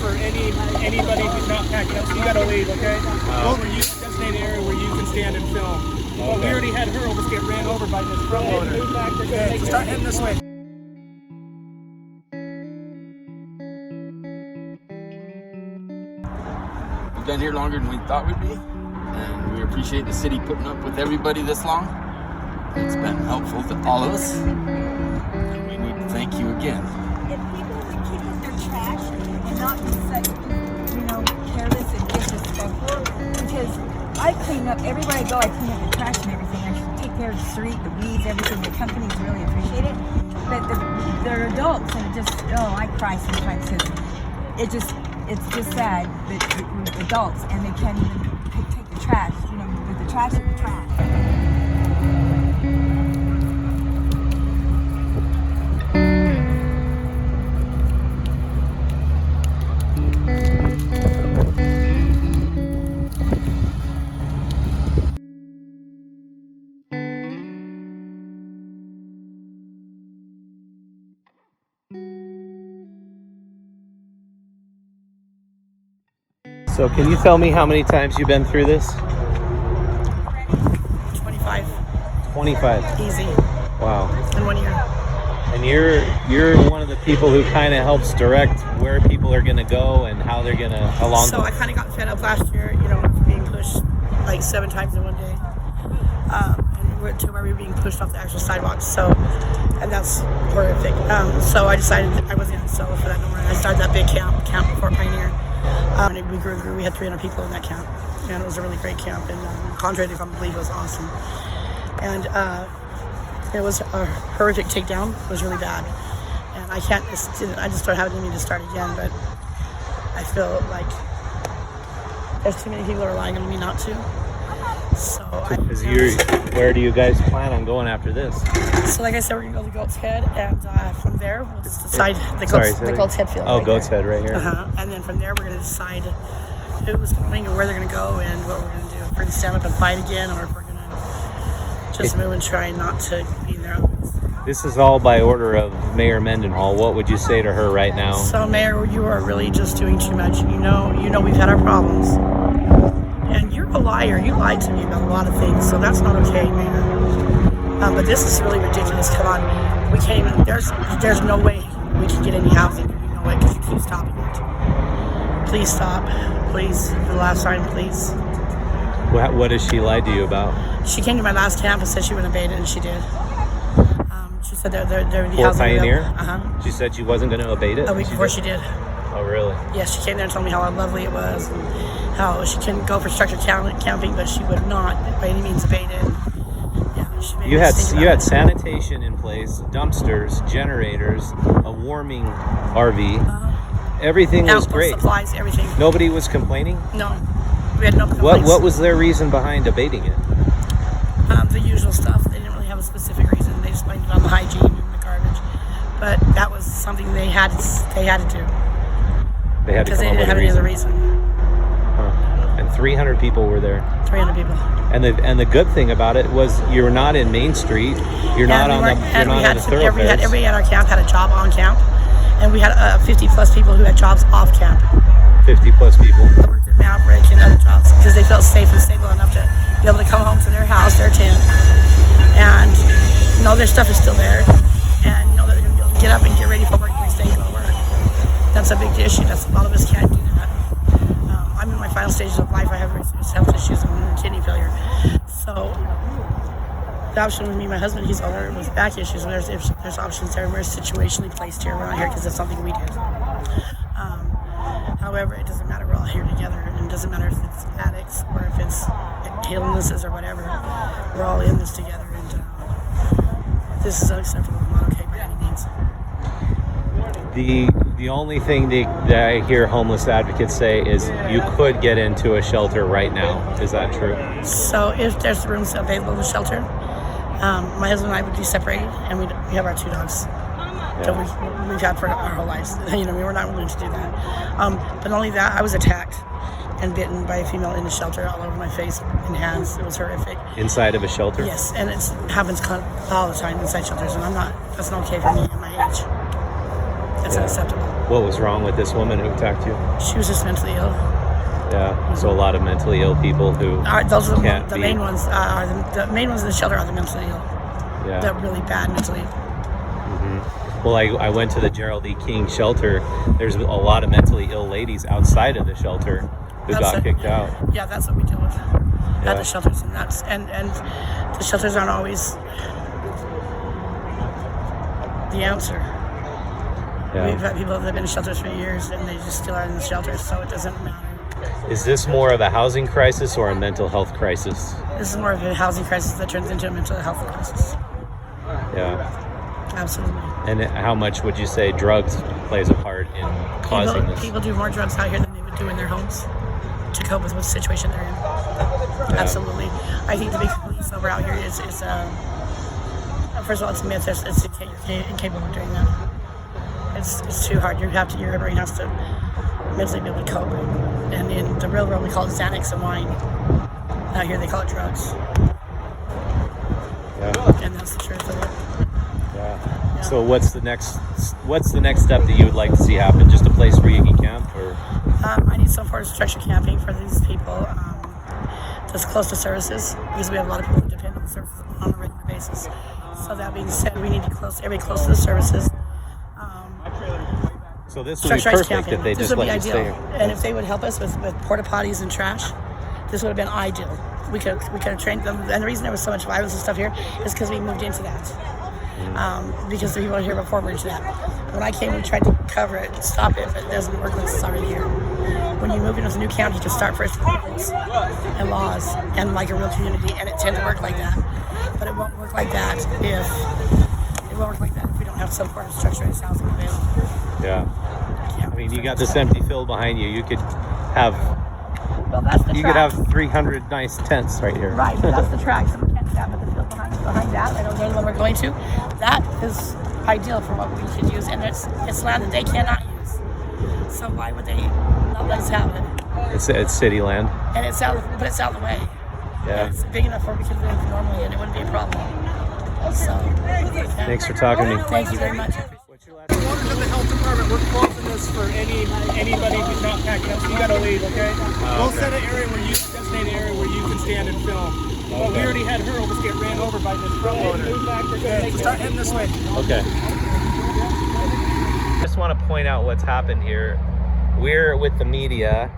for anybody who's not packing up, so you gotta leave, okay? Over you designated area where you can stand and film. Well, we already had her almost get ran over by this front loader. Okay, so start heading this way. We've been here longer than we thought we'd be, and we appreciate the city putting up with everybody this long. It's been helpful to all of us, and we need to thank you again. If people would keep up their trash and not be such, careless and disrespectful, because I clean up, everywhere I go, I clean up the trash and everything. I should take care of the street, the weeds, everything. The companies really appreciate it. But they're adults, and I cry sometimes because it's just sad that we're adults and they can't even take the trash, with the trash in the trash. So can you tell me how many times you've been through this? 25. 25. Easy. Wow. In 1 year. And you're one of the people who kind of helps direct where people are going to go and how they're going to So I kind of got fed up last year, being pushed like 7 times in 1 day. And we're to where we were being pushed off the actual sidewalks. And that's horrific. So I decided that I wasn't going to settle for that no more. I started that big camp Fort Pioneer. And we grew. We had 300 people in that camp, and it was a really great camp. And contrary to belief, it was awesome. And it was a horrific takedown. It was really bad, and I just don't have it in me to start again. But I feel like there's too many people that are relying on me not to. Where do you guys plan on going after this? So like I said, we're gonna go to the Goat's Head, and from there we'll just decide the Goat's Head field. Oh, Goat's Head right here. And then from there we're gonna decide who's going and where they're gonna go and what we're gonna do. If we're gonna stand up and fight again, or if we're gonna just move and try not to be in their own. This is all by order of Mayor Mendenhall. What would you say to her right now? So Mayor, you are really just doing too much. You know we've had our problems. And you're a liar. You lied to me about a lot of things, so that's not okay, Mayor. But this is really ridiculous. Come on, we can't even. There's no way we can get any housing. No way, because you keep stopping it. Please stop, please. For the last time, please. What has she lied to you about? She came to my last camp and said she would abate it, and she did. She said they're the Fort housing. Pioneer. She said she wasn't going to abate it. A week before she did. Oh, really? Yes, she came there and told me how lovely it was, and how she can go for structured camping, but she would not by any means abate it. Yeah, you had sanitation in place, dumpsters, generators, a warming RV. Everything was great. Supplies, everything. Nobody was complaining? No, we had no complaints. What was their reason behind abating it? The usual stuff. They didn't really have a specific reason. They just blamed it on the hygiene and the garbage. But that was something they had to do. They had to because they didn't have any other reason. And 300 people were there. 300 people. And the good thing about it was you're not in Main Street. You're not on the thoroughfares. Everybody at our camp had a job on camp, and we had 50 plus people who had jobs off camp. 50 plus people. They worked at Maverick and other jobs because they felt safe and stable enough to be able to come home to their house, their tent, and their stuff is still there, and they're going to be able to get up and get ready for work the next day and go to work. That's a big issue. A lot of us can't do that. I'm in my final stages of life. I have health issues and kidney failure. So the option with me, my husband, he's older with back issues, and there's options there. We're situationally placed here. We're not here because it's something we did. However, it doesn't matter. We're all here together, and it doesn't matter if it's addicts or if it's illnesses or whatever. We're all in this together, and this is unacceptable. Not okay by any means. The only thing that I hear homeless advocates say is you could get into a shelter right now. Is that true? So if there's rooms available in the shelter, my husband and I would be separated, and we have our 2 dogs that we've had for our whole lives. We were not willing to do that. But not only that, I was attacked and bitten by a female in the shelter all over my face and hands. It was horrific. Inside of a shelter? Yes, and it happens all the time inside shelters, and that's not okay for me at my age. It's unacceptable. What was wrong with this woman who attacked you? She was just mentally ill. Yeah. So a lot of mentally ill people who Those are can't the be. main ones. The main ones in the shelter are the mentally ill. Yeah. They're really bad mentally. Well, I went to the Gerald E. King shelter. There's a lot of mentally ill ladies outside of the shelter who got kicked out. Yeah, that's what we deal with Yeah. at the shelters, and the shelters aren't always the answer. Yeah. We've had people that have been in shelters for years, and they just still are in the shelters, so it doesn't matter. Is this more of a housing crisis or a mental health crisis? This is more of a housing crisis that turns into a mental health crisis. Yeah. Absolutely. And how much would you say drugs plays a part in causing this? People do more drugs out here than they would do in their homes to cope with what situation they're in. Yeah. Absolutely. I think to be completely sober out here is first of all, it's a myth. It's incapable of doing that. It's too hard. Your brain has to mentally be able to cope. And in the real world, we call it Xanax and wine. Out here, they call it drugs. Yeah. And that's the truth of it. Yeah. So what's the next step that you would like to see happen? Just a place where you can camp, or? I need some sort of structured camping for these people that's close to services, because we have a lot of people who depend on the services on a regular basis. So that being said, we need to everybody close to the services. So this would be perfect if they this just would let be you ideal. stay. And if they would help us with porta potties and trash, this would have been ideal. We could have trained them. And the reason there was so much violence and stuff here is because we moved into that. Because the people here before were into that. When I came, we tried to cover it and stop it, but it doesn't work like it's already here. When you move into a new county, to start first with rules and laws and like a real community, and it tends to work like that. But it won't work like that if we don't have some part of structured housing available. Yeah. I mean, you got this empty field behind you. You could have. Well, that's the You could have 300 nice tents right here. Right, but that's the track, so we can't stand at the field behind that. I don't know the one we're going to. That is ideal for what we should use, and it's land that they cannot use. So why would they not let us have it? It's city land. And it's out of the way. Yeah. And it's big enough where we could live normally, and it wouldn't be a problem. So, yeah. Thanks for talking to me. Thank you very much. Orders of the health department, we're closing this for anybody who's not packing up, so you gotta leave, okay? We'll set an area where designated area where you can stand and film. But we already had her almost get ran over by this front loader. So start heading this way. Okay. Just want to point out what's happened here. We're with the media,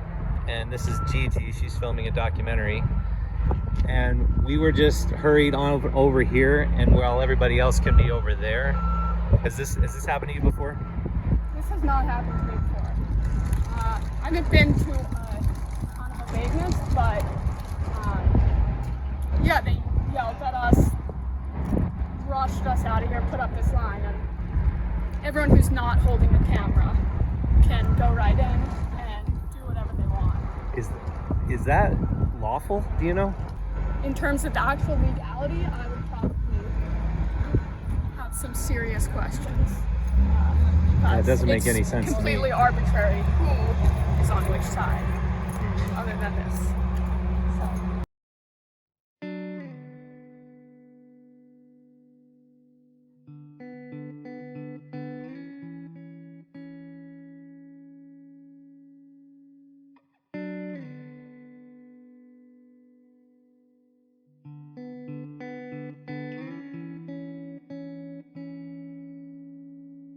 and this is Gigi. She's filming a documentary. And we were just hurried on over here, and while everybody else can be over there. Has this happened to you before? This has not happened to me before. I haven't been to a ton of abatements, but yeah, they yelled at us, rushed us out of here, put up this line, and everyone who's not holding a camera can go right in and do whatever they want. Is that lawful? Do you know? In terms of the actual legality, I would probably have some serious questions. That doesn't make any sense It's to me. completely arbitrary who is on which side, other than this.